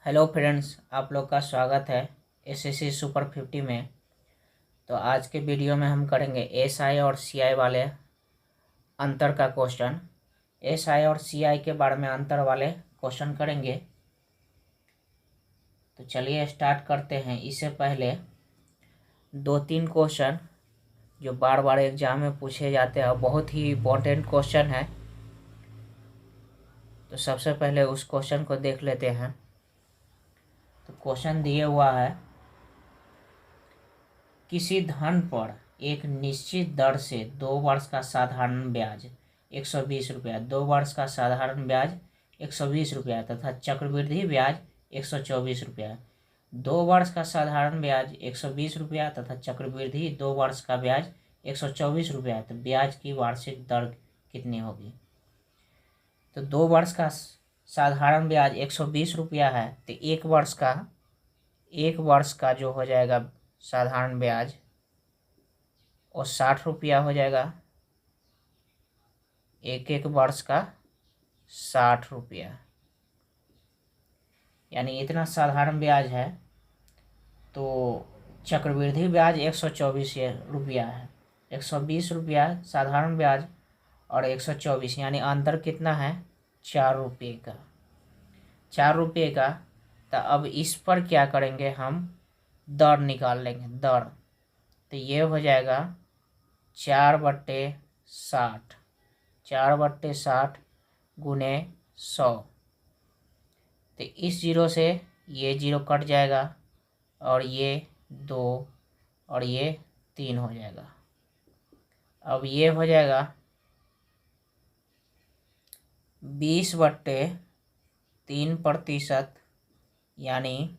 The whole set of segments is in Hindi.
हेलो फ्रेंड्स, आप लोग का स्वागत है एसएससी सुपर 50 में। तो आज के वीडियो में हम करेंगे एसआई और सीआई वाले अंतर का क्वेश्चन। एसआई और सीआई के बारे में अंतर वाले क्वेश्चन करेंगे। तो चलिए स्टार्ट करते हैं। इससे पहले दो तीन क्वेश्चन जो बार बार एग्जाम में पूछे जाते हैं और बहुत ही इम्पोर्टेंट क्वेश्चन है, तो सबसे पहले उस क्वेश्चन को देख लेते हैं। तो क्वेश्चन दिए हुआ है, किसी धन पर एक निश्चित दर से 2 वर्ष का साधारण ब्याज 120 रुपया, 2 वर्ष का साधारण ब्याज 120 रुपया तथा चक्रवृद्धि ब्याज 124 रुपया। 2 वर्ष का साधारण ब्याज 120 रुपया तथा चक्रवृद्धि 2 वर्ष का ब्याज 124 रुपया। तो ब्याज की वार्षिक दर कितनी होगी? तो 2 वर्ष का साधारण ब्याज 120 रुपया है, तो 1 वर्ष का जो हो जाएगा साधारण ब्याज वो 60 रुपया हो जाएगा। एक वर्ष का 60 रुपया, यानी इतना साधारण ब्याज है। तो चक्रवृद्धि ब्याज 124 रुपया है। 120 रुपया साधारण ब्याज और 124, यानी अंतर कितना है? 4 रुपये का। 4 रुपये का। तो अब इस पर क्या करेंगे, हम दर निकाल लेंगे। दर तो ये हो जाएगा 4/60, 4/60 गुने 100। तो इस जीरो से ये जीरो कट जाएगा और ये 2 और ये 3 हो जाएगा। अब ये हो जाएगा 20/3%, यानी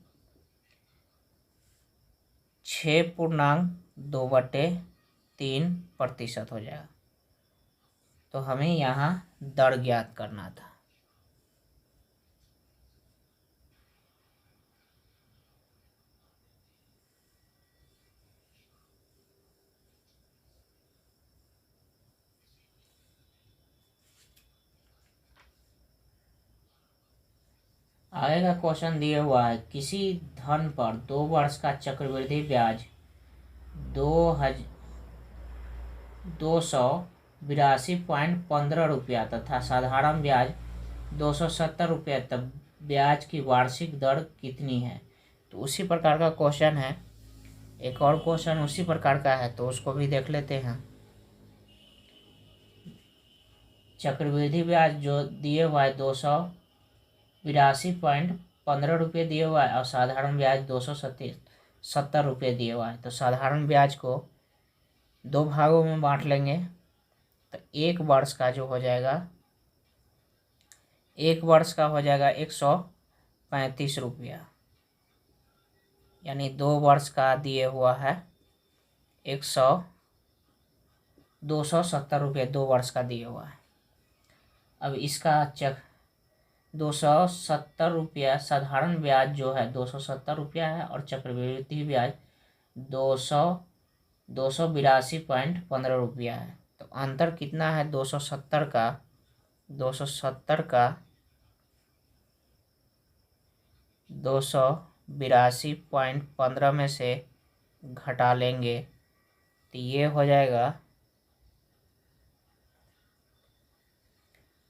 6.2/3% हो जाएगा। तो हमें यहाँ दर ज्ञात करना था। आगे का क्वेश्चन दिया हुआ है, किसी धन पर 2 वर्ष का चक्रवृद्धि ब्याज 282.15 रुपया तथा साधारण ब्याज 270 रुपया, तब ब्याज की वार्षिक दर कितनी है? तो उसी प्रकार का क्वेश्चन है। एक और क्वेश्चन उसी प्रकार का है, तो उसको भी देख लेते हैं। चक्रवृद्धि ब्याज जो दिए हुआ है 282.15 रुपये दिए हुआ है और साधारण ब्याज 270 रुपये दिए हुआ है। तो साधारण ब्याज को 2 भागों में बांट लेंगे। तो 1 वर्ष का जो हो जाएगा, 1 वर्ष का हो जाएगा 135 रुपया, यानी 2 वर्ष का दिए हुआ है 270 रुपये 2 वर्ष का दिए हुआ है। अब इसका 270 रुपया साधारण ब्याज जो है 270 रुपया है और चक्रवृद्धि ब्याज 282.15 रुपया है। तो अंतर कितना है? 270 का 282.15 में से घटा लेंगे तो ये हो जाएगा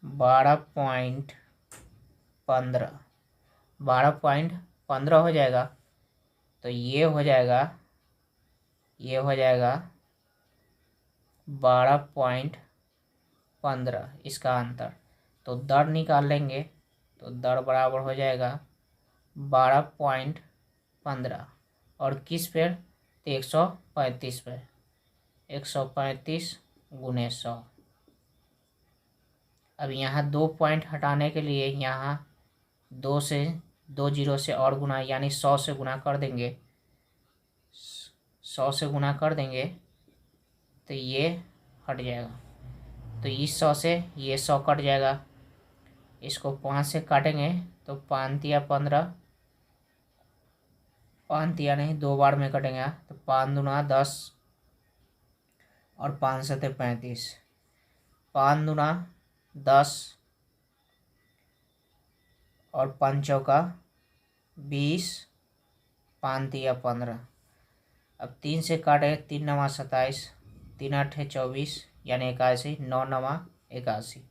12.15 हो जाएगा। तो ये हो जाएगा 12.15 इसका अंतर। तो दर निकाल लेंगे, तो दर बराबर हो जाएगा 12.15 और किस पे? तो 135 पे। 135 गुने 100। अब यहाँ 2 पॉइंट हटाने के लिए यहाँ 2 जीरो से और गुना, यानी 100 से गुना कर देंगे। 100 से गुना कर देंगे तो ये हट जाएगा। तो इस 100 से ये 100 कट जाएगा। इसको 5 से काटेंगे तो 5 तिया 15, 5 तिया नहीं 2 बार में कटेंगे। तो 5 दूना 10 और 5 सते 35, 5 दूना 10 और 5 चौका 20, 5 दिया 15। अब 3 से काटे, 3 नवा 27, 3 8 24, यानी 81, 9 नवा 81,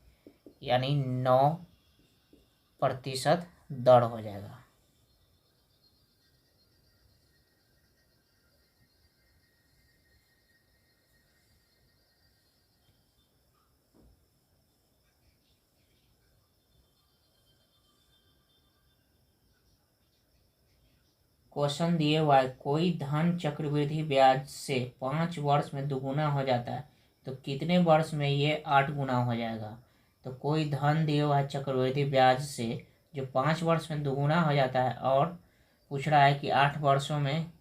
यानी 9% दर हो जाएगा। क्वेश्चन दिए हुआ है, कोई धन चक्रवृद्धि ब्याज से 5 वर्ष में दुगुना हो जाता है तो कितने वर्ष में ये 8 गुना हो जाएगा। तो कोई धन दिए हुआ है चक्रवृद्धि ब्याज से जो 5 वर्ष में दुगुना हो जाता है और पूछ रहा है कि 8 वर्षों में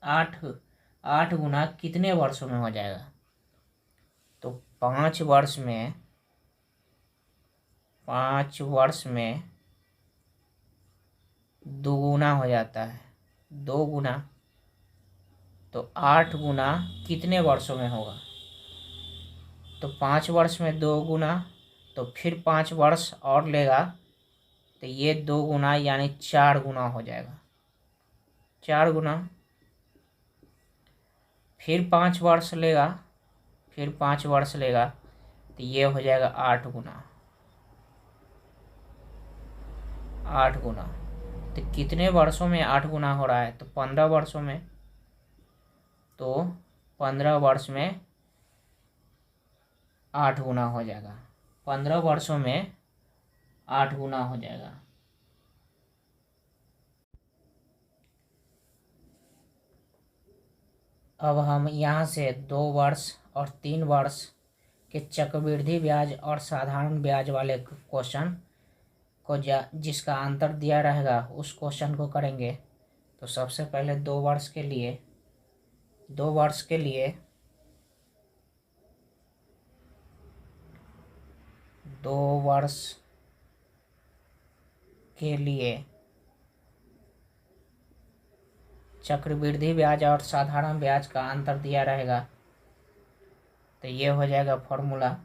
8 गुना कितने वर्षों में हो जाएगा। तो 5 वर्ष में दुगुना हो जाता है, 2 गुना, तो 8 गुना कितने वर्षों में होगा। तो 5 वर्ष में 2 गुना, तो फिर 5 वर्ष और लेगा तो ये 2 गुना यानी 4 गुना हो जाएगा, 4 गुना। फिर 5 वर्ष लेगा, तो ये हो जाएगा 8 गुना, 8 गुना। तो कितने वर्षों में 8 गुना हो रहा है, तो 15 वर्षों में। तो 15 वर्ष में 8 गुना हो जाएगा, 15 वर्षों में 8 गुना हो जाएगा। अब हम यहाँ से 2 वर्ष और 3 वर्ष के चक्रवृद्धि ब्याज और साधारण ब्याज वाले क्वेश्चन को जिसका आंसर दिया रहेगा उस क्वेश्चन को करेंगे। तो सबसे पहले 2 वर्ष के लिए 2 वर्ष के लिए 2 वर्ष के लिए चक्रवृद्धि ब्याज और साधारण ब्याज का अंतर दिया रहेगा। तो ये हो जाएगा फॉर्मूला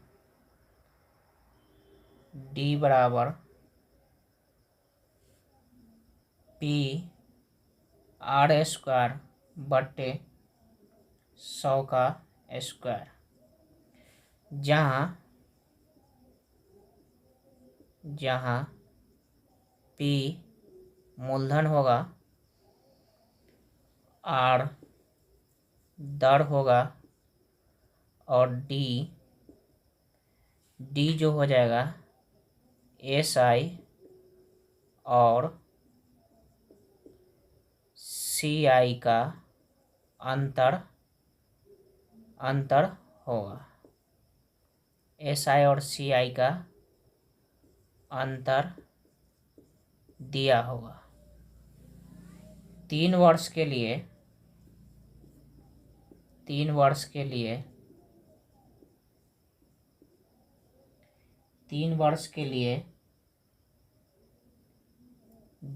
D बराबर P R स्क्वायर बट्टे 100 का स्क्वायर, जहाँ P मूलधन होगा, R दर होगा और D जो हो जाएगा SI और CI का अंतर होगा, SI और CI का अंतर दिया होगा। 3 वर्ष के लिए 3 वर्ष के लिए 3 वर्ष के लिए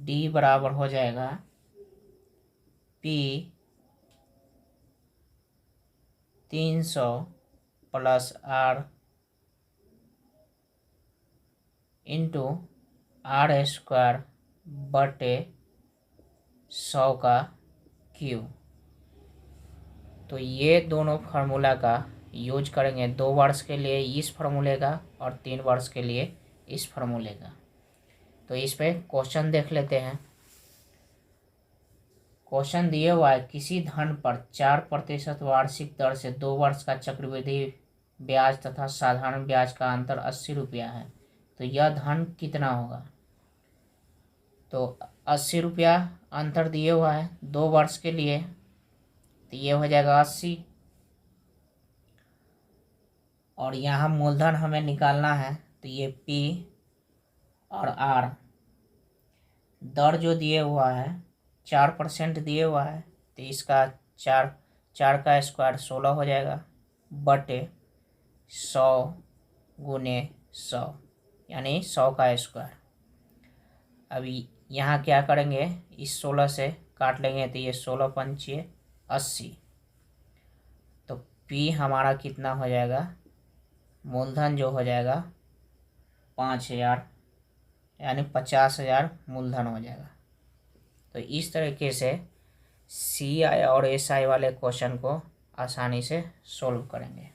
D बराबर हो जाएगा P 300 plus R into R square बटे 100 का क्यूब। तो ये दोनों फार्मूला का यूज करेंगे 2 वर्ष के लिए इस फार्मूले का और 3 वर्ष के लिए इस फार्मूले का। तो इस पे क्वेश्चन देख लेते हैं। क्वेश्चन दिए हुआ है, किसी धन पर 4% वार्षिक दर से 2 वर्ष का चक्रवृद्धि ब्याज तथा साधारण ब्याज का अंतर 80 रुपया है, तो यह धन कितना होगा। तो 80 रुपया अंतर दिए हुआ है 2 वर्ष के लिए, तो ये हो जाएगा 80। और यहाँ मूलधन हमें निकालना है, तो ये P और R दर जो दिए हुआ है 4% दिए हुआ है, तो इसका 4 का स्क्वायर 16 हो जाएगा बटे 100 गुने 100 यानी 100 का स्क्वायर। अभी यहाँ क्या करेंगे, इस 16 से काट लेंगे तो ये 16 पंचे 80। तो P हमारा कितना हो जाएगा, मूलधन जो हो जाएगा 5000 यानी 50,000 मूलधन हो जाएगा। तो इस तरीके से CI और SI वाले क्वेश्चन को आसानी से सोल्व करेंगे।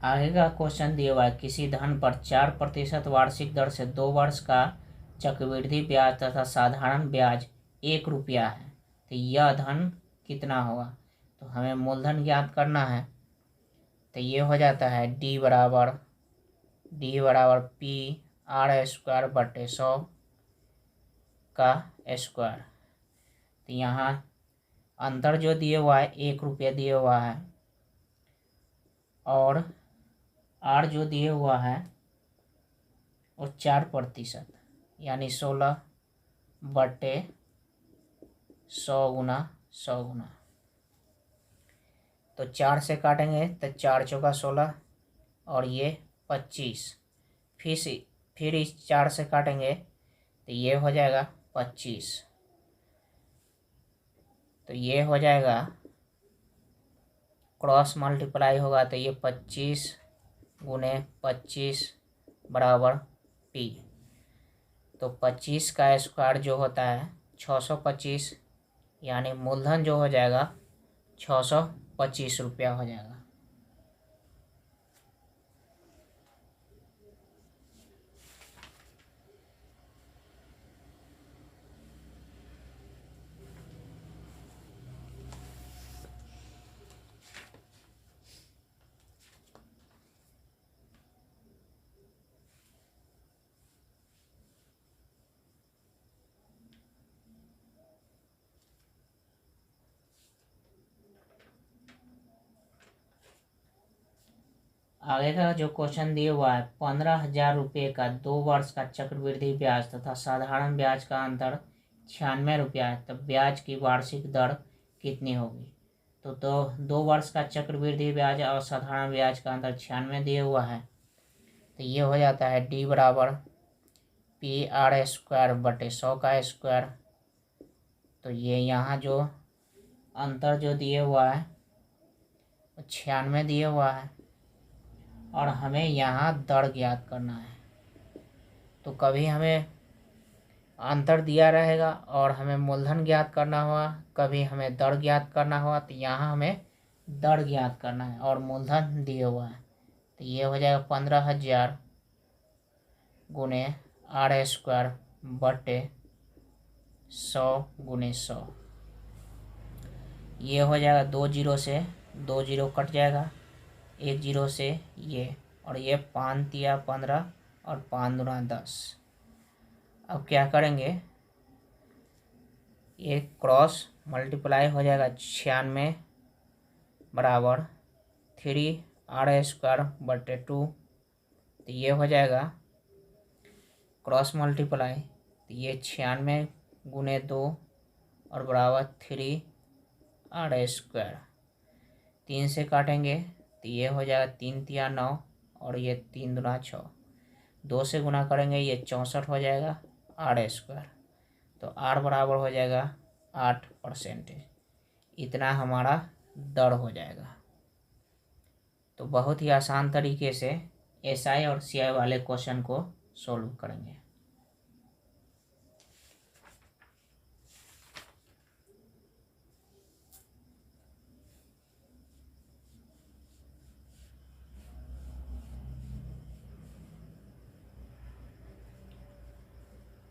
आगे का क्वेश्चन दिया हुआ है, किसी धन पर 4% वार्षिक दर से 2 वर्ष का चक्रवृद्धि ब्याज तथा साधारण ब्याज 1 रुपया है, तो यह धन कितना होगा। तो हमें मूलधन ज्ञात करना है। तो ये हो जाता है D बराबर PR² बटे 100 का स्क्वायर। तो यहाँ अंतर जो दिए हुआ है 1 रुपया दिया हुआ है, और R जो दिए हुआ है वो 4%, यानी 16 बटे 100 गुना 100 गुना। तो 4 से काटेंगे तो 4 चौका 16 और ये 25, फिर इस 4 से काटेंगे तो ये हो जाएगा 25। तो ये हो जाएगा, क्रॉस मल्टीप्लाई होगा तो ये 25 गुने 25 बराबर P। तो 25 का स्क्वायर जो होता है 625, यानी मूलधन जो हो जाएगा 625 रुपया हो जाएगा। आगे का जो क्वेश्चन दिया हुआ है, 15,000 रुपये का 2 वर्ष का चक्रवृद्धि ब्याज तथा साधारण ब्याज का अंतर 96 रुपया है, तब ब्याज की वार्षिक दर कितनी होगी। तो 2 वर्ष का चक्रवृद्धि ब्याज और साधारण ब्याज का अंतर 96 दिया हुआ है, तो ये हो जाता है D बराबर PR² बटे 100 का स्क्वायर। तो ये यहाँ जो अंतर जो दिए हुआ है 96 दिया हुआ है, और हमें यहाँ दर ज्ञात करना है। तो कभी हमें अंतर दिया रहेगा और हमें मूलधन ज्ञात करना होगा, कभी हमें दर ज्ञात करना होगा। तो यहाँ हमें दर ज्ञात करना है और मूलधन दिया हुआ है। तो ये हो जाएगा 15,000 गुने R² बटे 100 गुने 100। ये हो जाएगा 2 जीरो से 2 जीरो कट जाएगा, 1 जीरो से ये, और ये 5 तिया 15 और 5 दूना 10। अब क्या करेंगे, ये क्रॉस मल्टीप्लाई हो जाएगा 96 बराबर 3R² बटे 2। तो ये हो जाएगा क्रॉस मल्टीप्लाई, तो ये 96 गुने 2 और बराबर 3R²। 3 से काटेंगे तो ये हो जाएगा 3 तिया 9 और ये 3 दूना 6। 2 से गुना करेंगे ये 64 हो जाएगा R²। तो R बराबर हो जाएगा 8%। इतना हमारा दर हो जाएगा। तो बहुत ही आसान तरीके से SI और CI वाले क्वेश्चन को सोल्व करेंगे।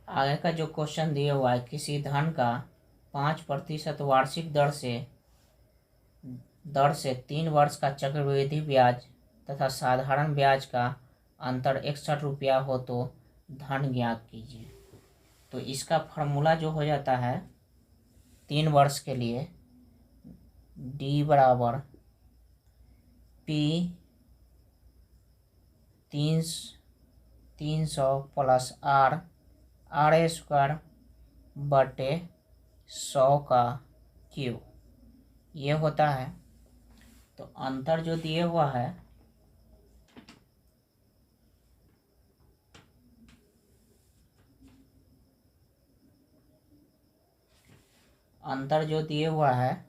आगे का जो क्वेश्चन दिया हुआ है, किसी धन का 5% वार्षिक दर से 3 वर्ष का चक्रवृद्धि ब्याज तथा साधारण ब्याज का अंतर 61 रुपया हो तो धन ज्ञात कीजिए। तो इसका फॉर्मूला जो हो जाता है 3 वर्ष के लिए, D बराबर P 300 प्लस R² बटे 100 का क्यूब, ये होता है। तो अंतर जो दिए हुआ है अंतर जो दिए हुआ है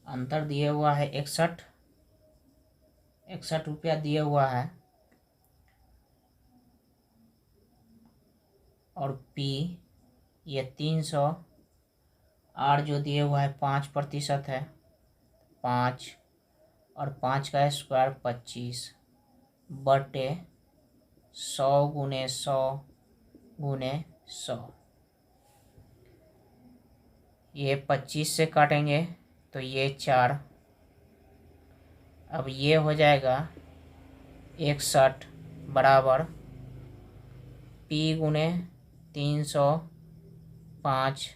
अंतर दिया हुआ है 61 रुपया दिया हुआ है, और पी ये 300, आर जो दिए हुआ है 5% है, 5 और 5 का स्क्वायर 25 बटे 100 गुने 100 गुने 100। ये 25 से काटेंगे तो ये 4, अब ये हो जाएगा 61 बराबर पी गुने 305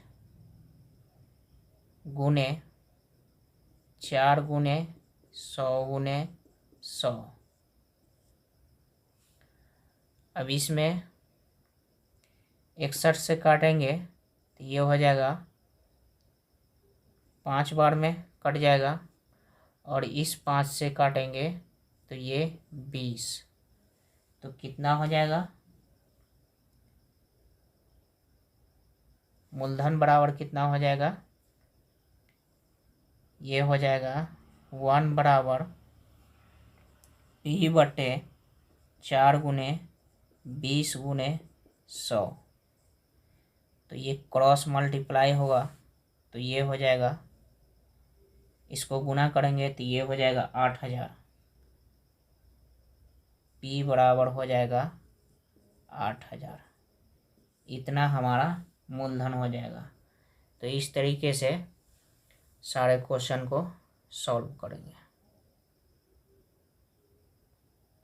गुने 4 गुने 100 गुने 100। अब इसमें 61 से काटेंगे तो ये हो जाएगा 5 बार में कट जाएगा, और इस 5 से काटेंगे तो ये 20। तो कितना हो जाएगा, मूलधन बराबर कितना हो जाएगा, ये हो जाएगा 1 बराबर पी बटे 4 गुने 20 गुने 100। तो ये क्रॉस मल्टीप्लाई होगा तो ये हो जाएगा, इसको गुना करेंगे तो ये हो जाएगा 8000। पी बराबर हो जाएगा 8000। इतना हमारा मूलधन हो जाएगा। तो इस तरीके से सारे क्वेश्चन को सॉल्व करेंगे।